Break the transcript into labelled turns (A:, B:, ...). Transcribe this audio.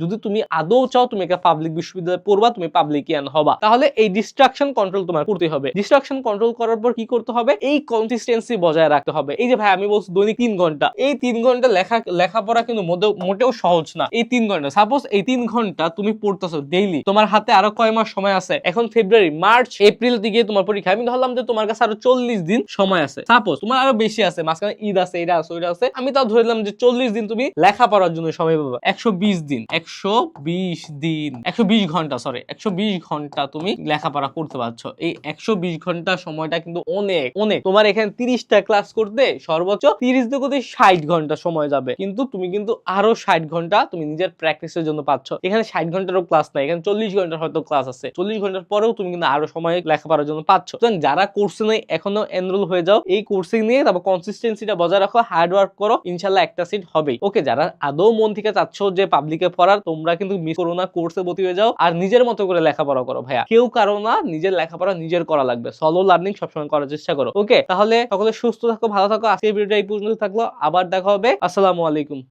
A: যদি তুমি আদৌ চাও তুমি একটা পাবলিক বিশ্ববিদ্যালয়ে পড়বা, তুমি পাবলিকিয়ান হবা, তাহলে এই ডিস্ট্রাকশন কন্ট্রোল তোমার করতে হবে। ডিস্ট্রাকশন কন্ট্রোল করার পর কি করতে হবে, এই কনসিস্টেন্সি বজায় রাখতে হবে। এই যে ভাই আমি বলছি দৈনিক 3 ঘন্টা, এই 3 ঘন্টা লেখাপড়া কিন্তু মোটেও সহজ না। এই 3 ঘন্টা, সাপোজ এই 3 ঘন্টা তুমি পড়তেছো ডেইলি, তোমার হাতে আরো কয় মাস সময় আছে? এখন ফেব্রুয়ারি, মার্চ, এপ্রিল দিকে তোমার পরীক্ষা। আমি ধরলাম যে তোমার কাছে আরো 40 দিন সময় আছে, সাপোজ তোমার আরো বেশি আছে, মাঝখানে ঈদ আছে, এটা আছে, ওইটা আছে, আমি তাও ধরলাম যে 40 দিন তুমি লেখাপড়ার জন্য সময় পাবা। 120 দিন, 120 ঘন্টা, সরি 120 ঘন্টা তুমি লেখাপড়া করতে পারছো। এই 120 ঘন্টা সময়টা কিন্তু অনেক অনেক। তোমার এখানে 30টা ক্লাস করতে সর্বোচ্চ 30 দিয়ে 60 ঘন্টা সময় যাবে, কিন্তু তুমি কিন্তু আরো 60 ঘন্টা তুমি নিজের প্র্যাকটিসের জন্য পাচ্ছ। এখানে 60 ঘন্টারও ক্লাস নাই, এখানে 40 ঘন্টার হয়তো ক্লাস আছে। 40 ঘন্টার পরেও তুমি কিন্তু আরো সময় লেখাপড়ার জন্য পাচ্ছ। যারা কোর্সে নেই এখনো এনরোল হয়ে যাও, এই কোর্সে নিয়ে তারপর কনসিস্টেন্সিটা বজায় রাখো, হার্ড ওয়ার্ক করো, ইনশাল্লাহ একটা সিট হবেই। ওকে, যারা আদৌ মন থেকে চাচ্ছ যে পাবলিকে পড়ার, তোমরা কিন্তু মিস করো না, কোর্সে ভর্তি হয়ে যাও আর নিজের মতো করে লেখাপড়া করো ভাইয়া। কেউ কারো না, নিজের লেখাপড়া নিজের করা লাগবে। সলো লার্নিং সবসময় করার চেষ্টা করো। ওকে, তাহলে সকলে সুস্থ থাকো, ভালো থাকো। আজকের ভিডিওটা এই পর্যন্ত থাকলো, আবার দেখা হবে। আসসালামু আলাইকুম।